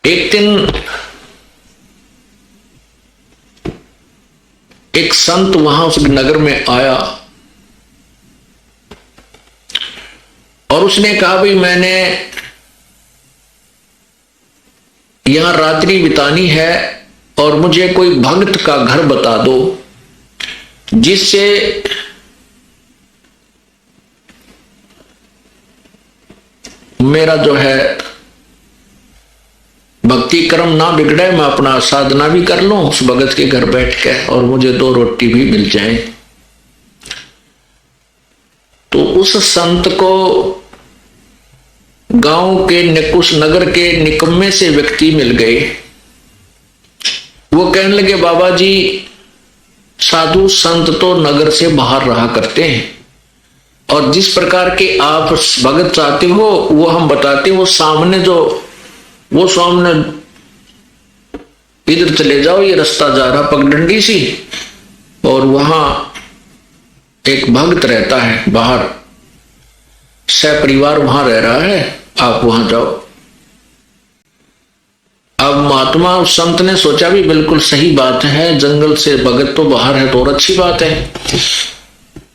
एक दिन एक संत वहां उस नगर में आया और उसने कहा भाई मैंने यहां रात्रि बितानी है और मुझे कोई भक्त का घर बता दो जिससे मेरा जो है भक्ति कर्म ना बिगड़े, मैं अपना साधना भी कर लूं उस भगत के घर बैठ के और मुझे 2 रोटी भी मिल जाए। तो उस संत को गांव के कुछ नगर के निकम्मे से व्यक्ति मिल गए। वो कहने लगे बाबा जी साधु संत तो नगर से बाहर रहा करते हैं और जिस प्रकार के आप भगत चाहते हो वो हम बताते हैं। वो सामने इधर चले जाओ, ये रास्ता जा रहा पगडंडी सी और वहां एक भक्त रहता है बाहर, सह परिवार वहां रह रहा है, आप वहां जाओ। अब महात्मा उस संत ने सोचा भी बिल्कुल सही बात है, जंगल से भगत तो बाहर है तो और अच्छी बात है।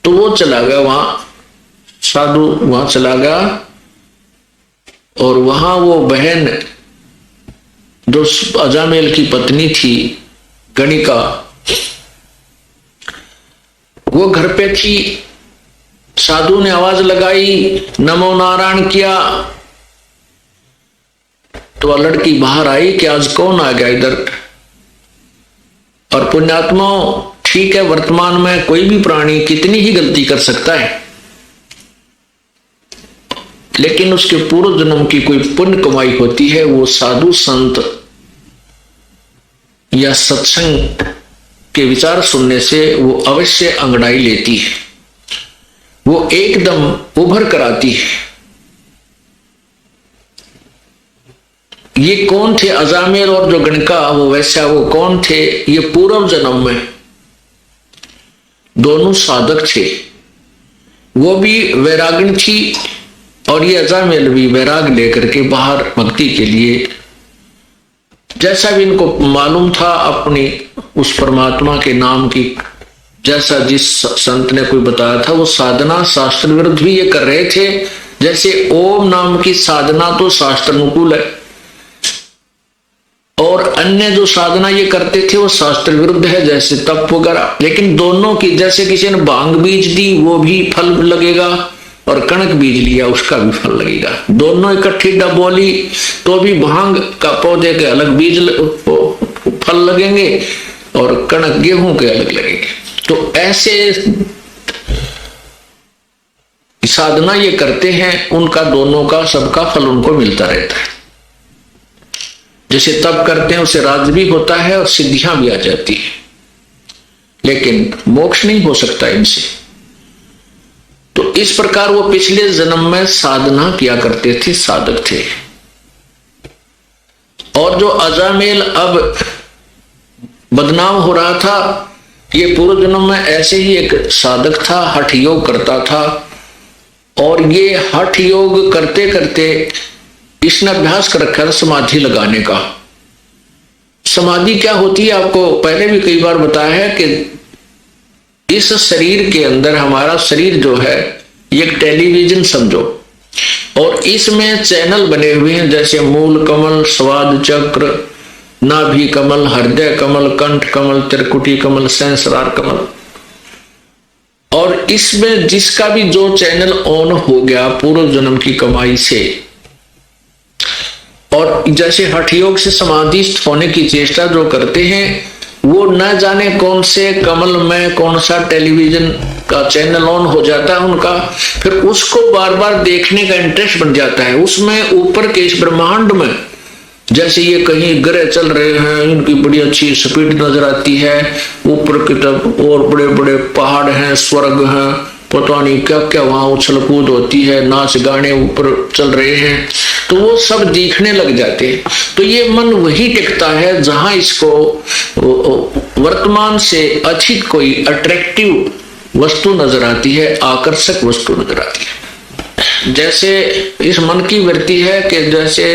तो वो चला गया वहां, साधु वहां चला गया और वहां वो बहन जो अजामेल की पत्नी थी गणिका, वो घर पे थी। साधु ने आवाज लगाई, नमो नारायण किया तो वह लड़की बाहर आई कि आज कौन आ गया इधर। और पुण्यात्मा ठीक है, वर्तमान में कोई भी प्राणी कितनी ही गलती कर सकता है, लेकिन उसके पूर्व जन्म की कोई पुण्य कमाई होती है। वो साधु संत या सत्संग के विचार सुनने से वो अवश्य अंगड़ाई लेती है, वो एकदम उभर कर आती है। ये कौन थे अजामेल और जो गणिका वो वैसा वो कौन थे, ये पूर्व जन्म में दोनों साधक थे। वो भी वैरागिणी थी और ये अजामेल भी वैराग लेकर के बाहर भक्ति के लिए, जैसा भी इनको मालूम था अपनी उस परमात्मा के नाम की, जैसा जिस संत ने कोई बताया था वो साधना शास्त्र विरुद्ध भी ये कर रहे थे। जैसे ओम नाम की साधना तो शास्त्र अनुकूल है और अन्य जो साधना ये करते थे वो शास्त्र विरुद्ध है, जैसे तप वगैरह। लेकिन दोनों की, जैसे किसी ने भांग बीज दी वो भी फल लगेगा और कणक बीज लिया उसका भी फल लगेगा। दोनों इकट्ठी डबोली तो भी भांग का पौधे के अलग बीज फल लगेंगे और कणक गेहूं के अलग लगेंगे। तो ऐसे साधना ये करते हैं, उनका दोनों का सबका फल उनको मिलता रहता है। जैसे तप करते हैं उससे राज भी होता है और सिद्धियां भी आ जाती है, लेकिन मोक्ष नहीं हो सकता इनसे। तो इस प्रकार वो पिछले जन्म में साधना किया करते थे, साधक थे। और जो अजामेल अब बदनाम हो रहा था, ये पूर्व जन्म में ऐसे ही एक साधक था, हठ योग करता था। और ये हठ योग करते करते इसने अभ्यास कर रखा था समाधि लगाने का। समाधि क्या होती है आपको पहले भी कई बार बताया है कि इस शरीर के अंदर, हमारा शरीर जो है ये एक टेलीविजन समझो, और इसमें चैनल बने हुए हैं, जैसे मूल कमल, स्वाद चक्र, नाभि कमल, हृदय कमल, कंठ कमल, त्रिकुटी कमल, सहस्रार कमल। और इसमें जिसका भी जो चैनल ऑन हो गया पूर्व जन्म की कमाई से, और जैसे हठ योग से समाधिस्थ होने की चेष्टा जो करते हैं, वो न जाने कौन से कमल में कौन सा टेलीविजन का चैनल ऑन हो जाता है उनका, फिर उसको बार बार देखने का इंटरेस्ट बन जाता है। उसमें ऊपर के इस ब्रह्मांड में जैसे ये कहीं ग्रह चल रहे हैं, इनकी बड़ी अच्छी स्पीड नजर आती है, ऊपर की तरफ और बड़े बड़े पहाड़ हैं, स्वर्ग हैं, पता नहीं क्या क्या वहां उछल कूद होती है, नाच गाने ऊपर चल रहे हैं, तो वो सब दिखने लग जाते हैं। तो ये मन वही टिकता है जहां इसको वर्तमान से अधिक कोई अट्रैक्टिव वस्तु नजर आती है, आकर्षक वस्तु नजर आती है। जैसे इस मन की वृत्ति है कि जैसे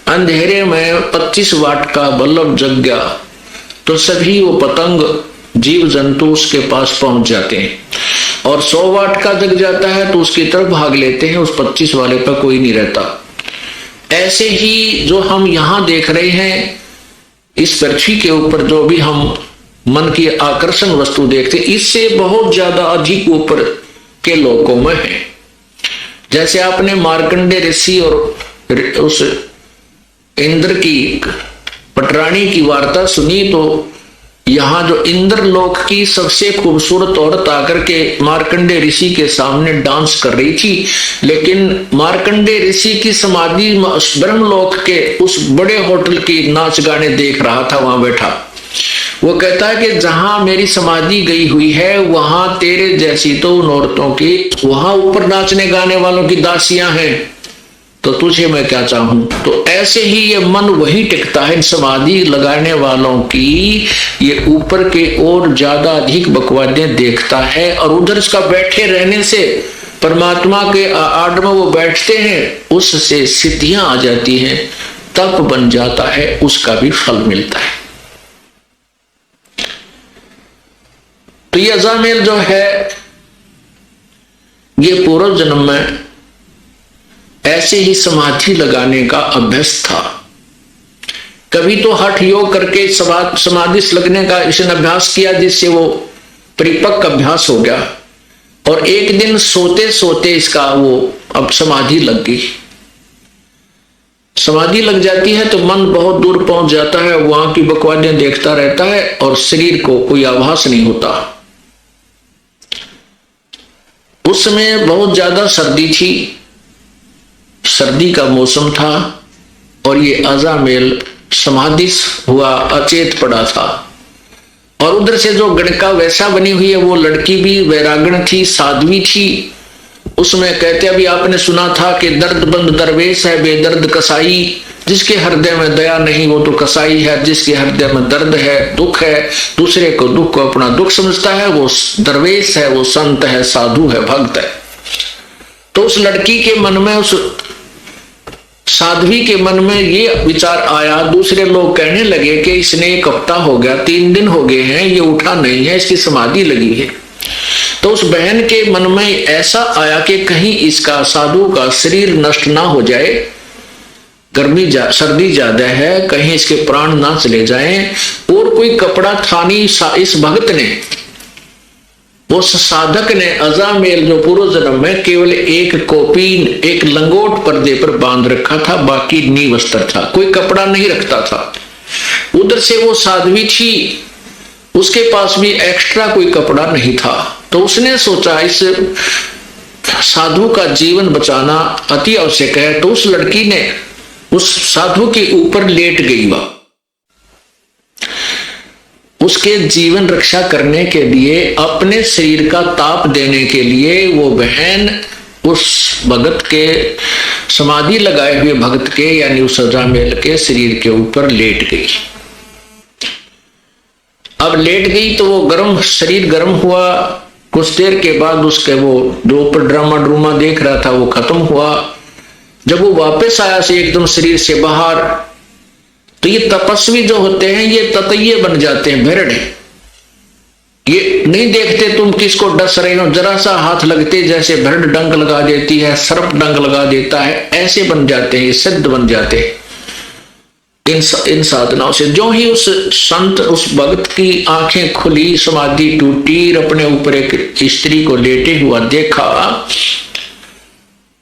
अंधेरे में 25 वाट का बल्ब जग गया तो सभी वो पतंग जीव जंतु उसके पास पहुंच जाते हैं, और 100 वाट का जग जाता है तो उसकी तरफ भाग लेते हैं, उस 25 वाले पर कोई नहीं रहता। ऐसे ही जो हम यहां देख रहे हैं इस पृथ्वी के ऊपर, जो भी हम मन की आकर्षण वस्तु देखते, इससे बहुत ज्यादा अधिक ऊपर के लोकों में है। जैसे आपने मार्कंडे ऋषि और उस इंद्र की पटरानी की वार्ता सुनी, तो यहाँ जो इंद्र लोक की सबसे खूबसूरत औरत आकर के मार्कंडे ऋषि के सामने डांस कर रही थी, लेकिन मार्कंडे ऋषि की समाधि ब्रह्मलोक के उस बड़े होटल की नाच गाने देख रहा था वहां बैठा। वो कहता है कि जहां मेरी समाधि गई हुई है वहां तेरे जैसी तो उन औरतों की, वहां ऊपर नाचने गाने वालों की दासियां हैं, तो तुझे मैं क्या चाहूं। तो ऐसे ही ये मन वही टिकता है समाधि लगाने वालों की, ये ऊपर के और ज्यादा अधिक बकवादें देखता है, और उधर इसका बैठे रहने से परमात्मा के आड़ में वो बैठते हैं, उससे सिद्धियां आ जाती हैं, तप बन जाता है, उसका भी फल मिलता है। तो ये अजामेल जो है ये पूर्व जन्म में ऐसे ही समाधि लगाने का अभ्यास था। कभी तो हठ योग करके समाधि लगने का इसने अभ्यास किया, जिससे वो परिपक्व अभ्यास हो गया, और एक दिन सोते सोते इसका वो अब समाधि लग गई। समाधि लग जाती है तो मन बहुत दूर पहुंच जाता है, वहां की बकवादियां देखता रहता है और शरीर को कोई आभास नहीं होता। उस समय बहुत ज्यादा सर्दी थी, सर्दी का मौसम था, और ये अजामेल समाधि हुआ अचेत पड़ा था। और उधर से जो गणका वैसा बनी हुई है वो लड़की भी वैरागण थी, साध्वी थी। उसमें कहते अभी आपने सुना था कि दर्दबंद दरवेश है बेदर्द कसाई, जिसके हृदय में दया नहीं वो तो कसाई है, जिसके हृदय में दर्द है दुख है, दूसरे को दुख को अपना दुख समझता है, वो दरवेश है, वो संत है, साधु है, भक्त है। तो उस लड़की के मन में, उस साध्वी के मन में ये विचार आया, दूसरे लोग कहने लगे कि इसने 1 हफ्ता हो गया, 3 दिन हो गए हैं, ये उठा नहीं है, इसकी समाधि लगी है। तो उस बहन के मन में ऐसा आया कि कहीं इसका साधु का शरीर नष्ट ना हो जाए, सर्दी ज्यादा है, कहीं इसके प्राण ना चले जाएं, और कोई कपड़ा था नहीं इस भक्त ने, उस साधक ने अजामेल जो पूर्व जन्म में केवल एक कॉपीन, एक लंगोट पर्दे पर बांध रखा था, बाकी नी वस्त्र था, कोई कपड़ा नहीं रखता था। उधर से वो साध्वी थी, उसके पास भी एक्स्ट्रा कोई कपड़ा नहीं था। तो उसने सोचा इस साधु का जीवन बचाना अति आवश्यक है, तो उस लड़की ने उस साधु के ऊपर लेट गई। वह उसके जीवन रक्षा करने के लिए, अपने शरीर का ताप देने के लिए वो बहन उस भगत के, समाधि लगाए हुए भगत के, यानी उस अजामेल के शरीर के ऊपर लेट गई। अब लेट गई तो वो गर्म, शरीर गर्म हुआ। कुछ देर के बाद उसके वो जो ऊपर ड्रामा देख रहा था वो खत्म हुआ। जब वो वापस आया से एकदम शरीर से बाहर, तो ये तपस्वी जो होते हैं ये ततैये बन जाते हैं, भेड़े। ये नहीं देखते तुम किसको डस रहे हो, जरा सा हाथ लगते जैसे भेड़ डंक लगा देती है, सर्प डंक लगा देता है, ऐसे बन जाते हैं, ये सिद्ध बन जाते हैं इन साधनाओं से। जो ही उस संत, उस भक्त की आंखें खुली, समाधि टूटी, अपने ऊपर एक स्त्री को लेटे हुआ देखा,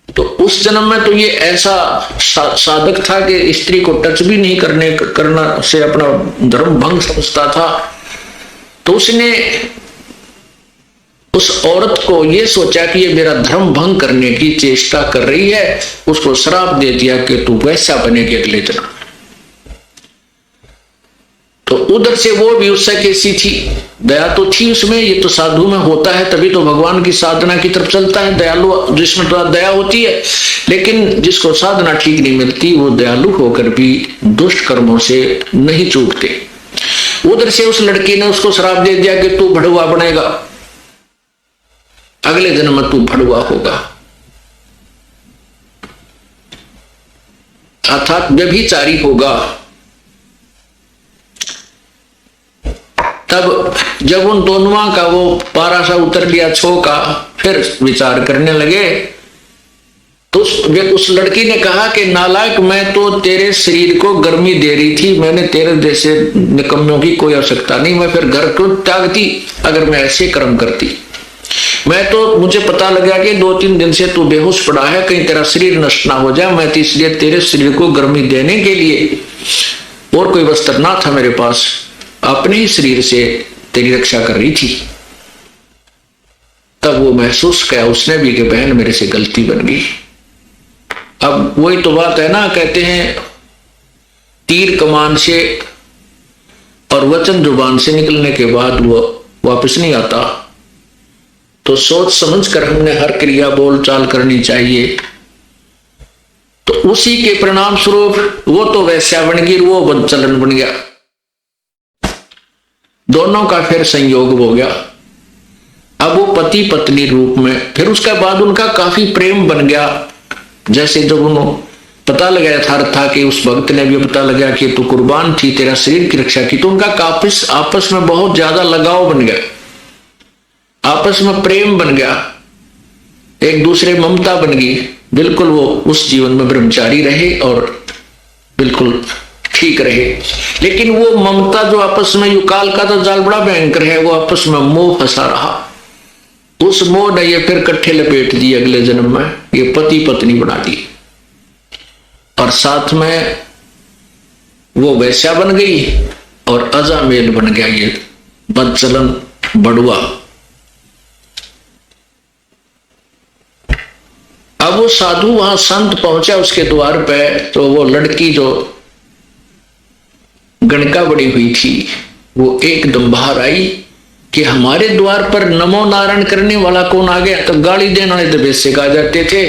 तो उस जन्म में तो ये ऐसा साधक था कि स्त्री को टच भी नहीं करना से अपना धर्म भंग समझता था। तो उसने उस औरत को ये सोचा कि ये मेरा धर्म भंग करने की चेष्टा कर रही है, उसको श्राप दे दिया कि तू वैसा बनेगी अगले जन्म। तो उधर से वो भी उससे कैसी थी, दया तो थी उसमें, ये तो साधु में होता है, तभी तो भगवान की साधना की तरफ चलता है, दयालु जिसमें तो दया होती है। लेकिन जिसको साधना ठीक नहीं मिलती वो दयालु होकर भी दुष्ट कर्मों से नहीं चूकते। उधर से उस लड़की ने उसको श्राप दे दिया कि तू भड़ुआ बनेगा, अगले जन्म में तू भड़ुआ होगा। अर्थात व्यभिचारी होगा। तब जब उन दोनों का वो पारा सा उतर लिया छो का, फिर विचार करने लगे। तो उस लड़की ने कहा कि नालायक, मैं तो तेरे शरीर को गर्मी दे रही थी, मैंने तेरे जैसे निकम्मों की कोई आवश्यकता नहीं, मैं फिर घर को त्यागती अगर मैं ऐसे कर्म करती। मैं तो, मुझे पता लगा कि 2-3 दिन से तू बेहोश पड़ा है, कहीं तेरा शरीर नष्ट ना हो जाए, मैं तो इसलिए तेरे शरीर को गर्मी देने के लिए, और कोई वस्त्र ना था मेरे पास, अपने ही शरीर से तेरी रक्षा कर रही थी। तब वो महसूस किया उसने भी कि बहन मेरे से गलती बन गई। अब वही तो बात है ना, कहते हैं तीर कमान से और वचन जुबान से निकलने के बाद वो वापस नहीं आता। तो सोच समझ कर हमने हर क्रिया बोल चाल करनी चाहिए। तो उसी के परिणाम स्वरूप वो तो वैश्या बन गई, वो बदचलन बन गया, दोनों का फिर संयोग हो गया। अब वो पति पत्नी रूप में, फिर उसके बाद उनका काफी प्रेम बन गया। जैसे जब उन्होंने पता लगाया था कि उस भक्त ने भी पता लगा कि तू कुर्बान थी, तेरा शरीर की रक्षा की, तो उनका आपस में बहुत ज्यादा लगाव बन गया, आपस में प्रेम बन गया, एक दूसरे ममता बन गई। बिल्कुल वो उस जीवन में ब्रह्मचारी रहे और बिल्कुल ठीक रहे। लेकिन वो ममता जो आपस में, युकाल का तो जाल बड़ा भयंकर है, वो आपस में मोह फंसा रहा। उस मोह ने ये फिर कट्ठे लपेट दिए, अगले जन्म में ये पति पत्नी बना दी, और साथ में वो वैश्या बन गई और अजामेल बन गया, ये बदचलन बड़ुआ। अब वो साधु वहां संत पहुंचा उसके द्वार पे, तो वो लड़की जो गणका बड़ी हुई थी वो एकदम बाहर आई कि हमारे द्वार पर नमो नारायण करने वाला कौन आ गया। तो गाली देने वाले तो वैसे कहा जाते थे,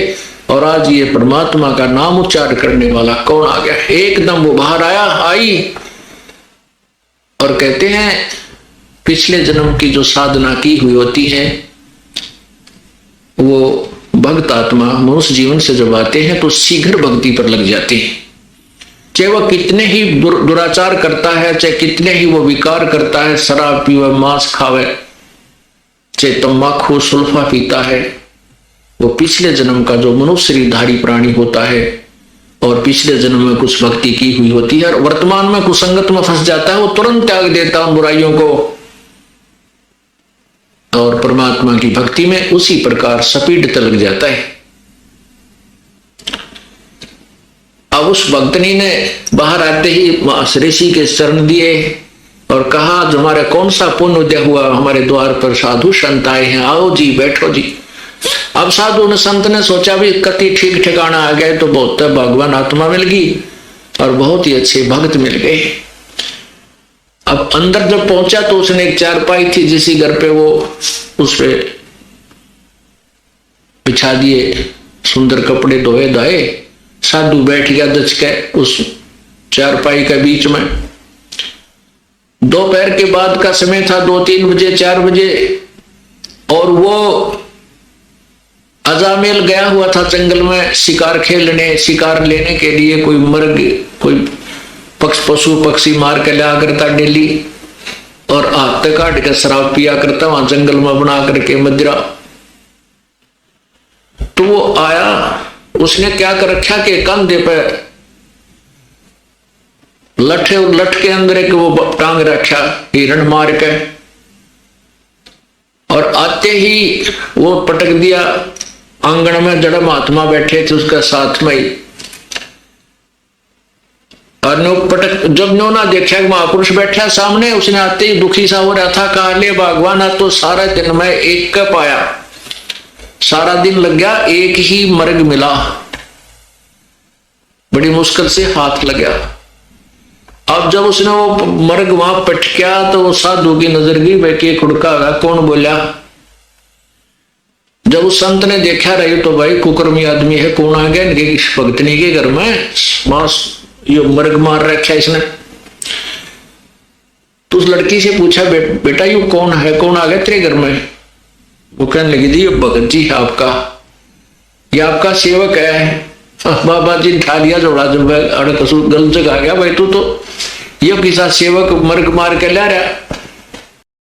और आज ये परमात्मा का नाम उच्चार करने वाला कौन आ गया। एकदम वो बाहर आई और कहते हैं पिछले जन्म की जो साधना की हुई होती है, वो भक्त आत्मा मनुष्य जीवन से जब आते हैं तो शीघ्र भक्ति पर लग जाते हैं। चाहे वह कितने ही दुराचार करता है, चाहे कितने ही वो विकार करता है, शराब पीवे, मांस खावे, चाहे तंबाकू सुल्फा पीता है, वो पिछले जन्म का जो मनुष्य शरीरधारी प्राणी होता है और पिछले जन्म में कुछ भक्ति की हुई होती है और वर्तमान में कुसंगत में फंस जाता है, वो तुरंत त्याग देता उन बुराइयों को और परमात्मा की भक्ति में उसी प्रकार सपीड लग जाता है। अब उस भक्तनी ने बाहर आते ही ऋषि के चरण दिए और कहा, जो हमारे कौन सा पुण्य उदय हुआ, हमारे द्वार पर साधु संत आए हैं, आओ जी बैठो जी। अब साधु ने संत ने सोचा भी कति ठीक ठिकाना आ गए तो बहुत भगवान आत्मा मिल गई और बहुत ही अच्छे भक्त मिल गए। अब अंदर जब पहुंचा तो उसने एक चारपाई थी जिसी घर पे, वो उस पे बिछा दिए सुंदर कपड़े धोए धाए, साधु बैठ गया दच के उस चारपाई के बीच में। दोपहर के बाद का समय था, 2-3 बजे 4 बजे, और वो अजामेल गया हुआ था जंगल में शिकार खेलने, शिकार लेने के लिए। कोई मर्ग, कोई पशु पक्षी मार के लिया करता डेली और हाथ तक काट के शराब पिया करता वहां जंगल में बना करके मदिरा। तो वो आया, उसने क्या कर रखा कि कंधे पे लठे और लठ के अंदर एक वो टांग रखा हिरण मार के, और आते ही वो पटक दिया आंगन में। जड़ महात्मा बैठे थे उसका साथ में ही, और नो पटक, जब नो ना देखा महापुरुष बैठा सामने, उसने आते ही दुखी सा हो रहा था, कहा ले भगवान तो सारा दिन में एक का पाया, सारा दिन लग गया, एक ही मर्ग मिला, बड़ी मुश्किल से हाथ लग गया। अब जब उसने वो मर्ग वहां पटकिया तो वो साधु की नजर गई, भाई के खुड़का होगा, कौन बोला। जब उस संत ने देखा रही तो भाई कुकर्मी आदमी है, कौन आ गया इनके भक्तनी के घर में, मांस ये मर्ग मार रखा इसने। तो उस लड़की से पूछा, बेटा ये कौन है, कौन आ गया तेरे घर में। वो कहने लगी थी, ये भगत जी है आपका, ये आपका सेवक है, बाबा जी ने ठा लिया जोड़ा जब अड़ कसूर गलत जगह आ गया भाई, तू तो ये किसा सेवक मर्ग मार के ला रहा